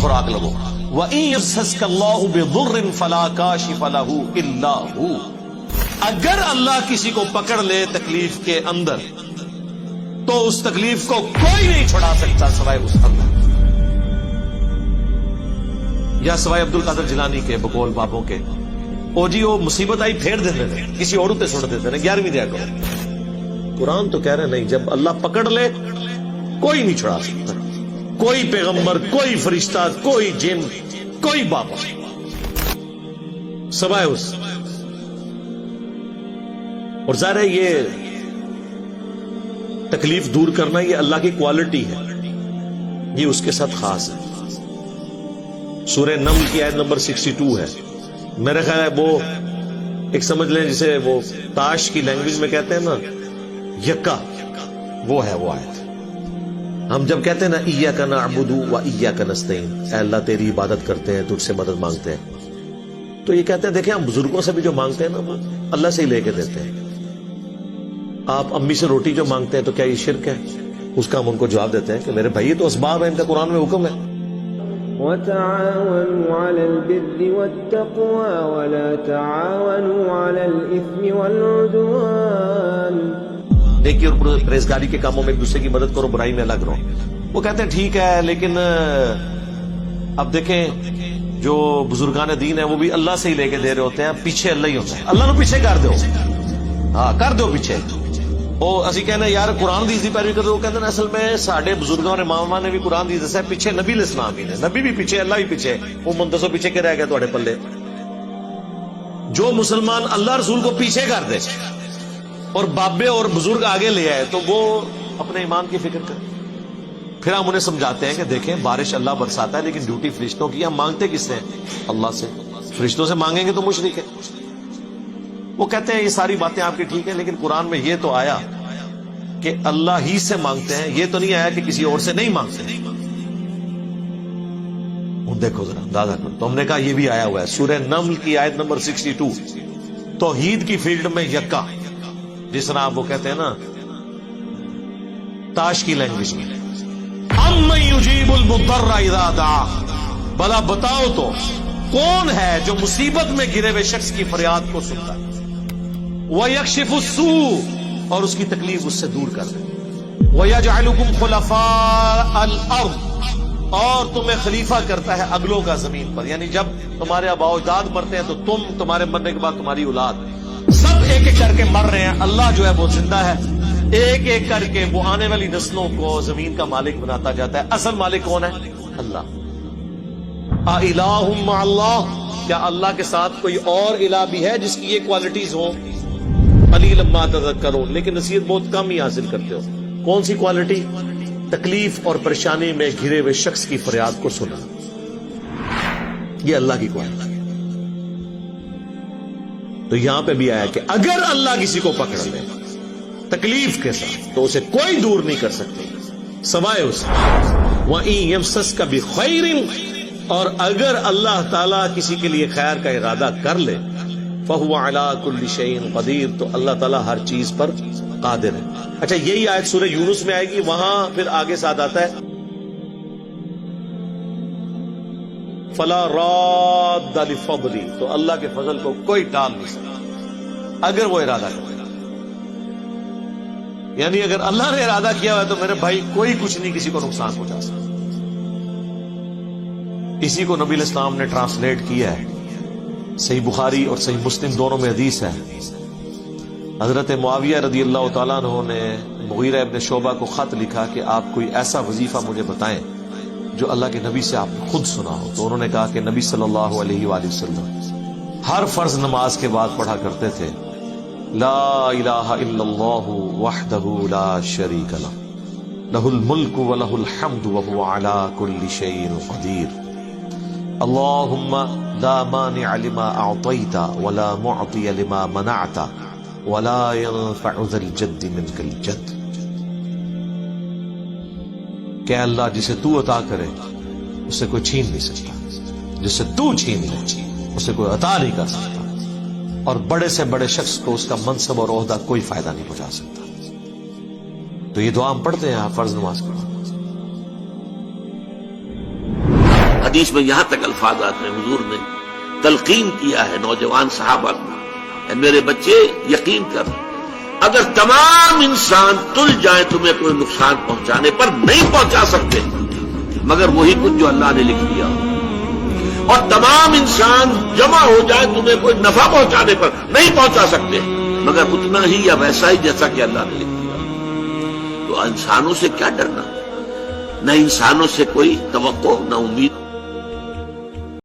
خوراک لگو. وَإِن يَمْسَسْكَ اللَّهُ بِضُرٍّ فَلَا كَاشِفَ لَهُ إِلَّا هُوَ. اگر اللہ کسی کو پکڑ لے تکلیف کے اندر تو اس تکلیف کو کوئی نہیں چھڑا سکتا سوائے اس اللہ. یا سوائے عبد القادر جیلانی کے بقول بابوں کے. او جی وہ مصیبت آئی پھیر دیتے تھے, کسی اور تے سن دیتے تھے, 11ویں دیا کرو. قرآن تو کہہ رہے نہیں, جب اللہ پکڑ لے کوئی نہیں چھڑا سکتا, کوئی پیغمبر, کوئی فرشتہ, کوئی جن, کوئی بابا سوائے اس. اور ظاہر ہے یہ تکلیف دور کرنا یہ اللہ کی کوالٹی ہے, یہ اس کے ساتھ خاص ہے. سورہ نمل کی آیت نمبر 62 ہے. میرا خیال ہے وہ ایک سمجھ لیں جسے وہ تاش کی لینگویج میں کہتے ہیں نا یکا, وہ ہے وہ آیت. ہم جب کہتے ہیں نا ایاک نعبد و ایاک نستعین, اے اللہ تیری عبادت کرتے ہیں, تجھ سے مدد مانگتے ہیں, تو یہ کہتے ہیں دیکھیں ہم بزرگوں سے بھی جو مانگتے ہیں نا وہ اللہ سے ہی لے کے دیتے ہیں. آپ امی سے روٹی جو مانگتے ہیں تو کیا یہ شرک ہے؟ اس کا ہم ان کو جواب دیتے ہیں کہ میرے بھائی یہ تو اسباب ہے, ان کا قرآن میں حکم ہے. وَتَعَاوَنُوا عَلَى الْبِرِّ وَالتَّقْوَى وَلَا تَعَاوَنُوا عَلَى الْإِثْمِ وَالْعُدْوَانِ. نیکی اور پرہیزگاری کے کاموں میں ایک دوسرے کی مدد کرو, برائی میں الگ رہو. وہ کہتے ہیں ٹھیک ہے, لیکن اب دیکھیں جو بزرگان دین ہیں وہ بھی اللہ سے ہی لے کے دے رہے ہوتے ہیں, پیچھے اللہ ہی ہوتا ہے. اللہ نو پیچھے کر دو, ہاں کر دو پیچھے. وہ اسی کہنا یار قرآن دی دی پیروی کر دو, وہ کہتے ہیں اصل میں ساڈے بزرگوں اور اماماں نے بھی قرآن دی دسیا, پیچھے نبی علیہ السلام بھی نے, نبی بھی پیچھے, اللہ بھی پیچھے, وہ منتظر پیچھے کے رہ گئے تھوڑے پلے. جو مسلمان اللہ رسول کو پیچھے کر دے اور بابے اور بزرگ آگے لے آئے تو وہ اپنے ایمان کی فکر کرے. پھر ہم انہیں سمجھاتے ہیں کہ دیکھیں بارش اللہ برساتا ہے لیکن ڈیوٹی فرشتوں کی, ہم مانگتے کس سے ہیں؟ اللہ سے. فرشتوں سے مانگیں گے تو مشرک ہے. وہ کہتے ہیں یہ ساری باتیں آپ کی ٹھیک ہیں, لیکن قرآن میں یہ تو آیا کہ اللہ ہی سے مانگتے ہیں, یہ تو نہیں آیا کہ کسی اور سے نہیں مانگتے. دیکھو ذرا اندازہ کرو. تو ہم نے کہا یہ بھی آیا ہوا ہے سورہ نمل کی آیت نمبر 62, توحید کی فیلڈ میں یکا, جس طرح آپ وہ کہتے ہیں نا تاش کی لینگویج میں, اَمَّن يُجِيبُ الْمُضْطَرَّ إِذَا دَعَاهُ. بھلا بتاؤ تو کون ہے جو مصیبت میں گرے ہوئے شخص کی فریاد کو سنتا ہے, وَيَكْشِفُ السُّوءَ, اور اس کی تکلیف اس سے دور کر دے, وَيَجْعَلُكُمْ خُلَفَاءَ الْأَرْضِ, اور تمہیں خلیفہ کرتا ہے اگلوں کا زمین پر. یعنی جب تمہارے آباء و اجداد مرتے ہیں تو تمہارے مرنے کے بعد تمہاری اولاد, سب ایک ایک کر کے مر رہے ہیں, اللہ جو ہے وہ زندہ ہے, ایک ایک کر کے وہ آنے والی نسلوں کو زمین کا مالک بناتا جاتا ہے. اصل مالک کون ہے؟ اللہ. اِلَٰهٌ مَّعَ اللَّهِ, کیا اللہ کے ساتھ کوئی اور الہ بھی ہے جس کی یہ کوالٹیز ہوں؟ قلیلا ما تذکرون, لیکن نصیحت بہت کم ہی حاصل کرتے ہو. کون سی کوالٹی؟ تکلیف اور پریشانی میں گھرے ہوئے شخص کی فریاد کو سنا, یہ اللہ کی کوالٹی. تو یہاں پہ بھی آیا کہ اگر اللہ کسی کو پکڑ لے تکلیف کے ساتھ تو اسے کوئی دور نہیں کر سکتے سوائے اس. وَإِن يَمْسَسْكَ بِخَيْرٍ, اور اگر اللہ تعالیٰ کسی کے لیے خیر کا ارادہ کر لے, فَهُوَ عَلَىٰ كُلِّ شَيْءٍ قَدِيرٌ, تو اللہ تعالیٰ ہر چیز پر قادر ہے. اچھا یہی آیت سورہ یونس میں آئے گی, وہاں پھر آگے ساتھ آتا ہے فَلَا رَادَّ لِفَضْلِهِ, تو اللہ کے فضل کو کوئی ٹال نہیں سکتا اگر وہ ارادہ کرے. یعنی اگر اللہ نے ارادہ کیا ہوا ہے تو میرے بھائی کوئی کچھ نہیں کسی کو نقصان پہنچا سکتا. اسی کو نبی علیہ السلام نے ٹرانسلیٹ کیا ہے, صحیح بخاری اور صحیح مسلم دونوں میں حدیث ہے. حضرت معاویہ رضی اللہ تعالیٰ عنہ نے مغیرہ ابن شعبہ کو خط لکھا کہ آپ کوئی ایسا وظیفہ مجھے بتائیں جو اللہ کے نبی سے آپ نے خود سنا ہو. تو انہوں نے کہا کہ نبی صلی اللہ علیہ وآلہ وسلم ہر فرض نماز کے بعد پڑھا کرتے تھے لا الہ الا اللہ وحدہ لا شریک لہ لہ الملک ولہ الحمد وہو علی کل شیء قدیر اللہم لا مانع لما اعطیت ولا معطی لما منعت ولا ينفع ذا الجد منک الجد. کہ اللہ جسے تو عطا کرے اسے کوئی چھین نہیں سکتا, جسے تو چھین لے اسے کوئی عطا نہیں کر سکتا, اور بڑے سے بڑے شخص کو اس کا منصب اور عہدہ کوئی فائدہ نہیں پہنچا سکتا. تو یہ دعا ہم پڑھتے ہیں فرض نماز کے بعد. حدیث میں یہاں تک الفاظ آتے ہیں، حضور نے تلقین کیا ہے نوجوان صحابہ کو، اے میرے بچے یقین کر، اگر تمام انسان تل جائیں تمہیں کوئی نقصان پہنچانے پر نہیں پہنچا سکتے مگر وہی کچھ جو اللہ نے لکھ دیا، اور تمام انسان جمع ہو جائے تمہیں کوئی نفع پہنچانے پر نہیں پہنچا سکتے مگر اتنا ہی یا ویسا ہی جیسا کہ اللہ نے لکھ دیا۔ تو انسانوں سے کیا ڈرنا، نہ انسانوں سے کوئی توقع نہ امید۔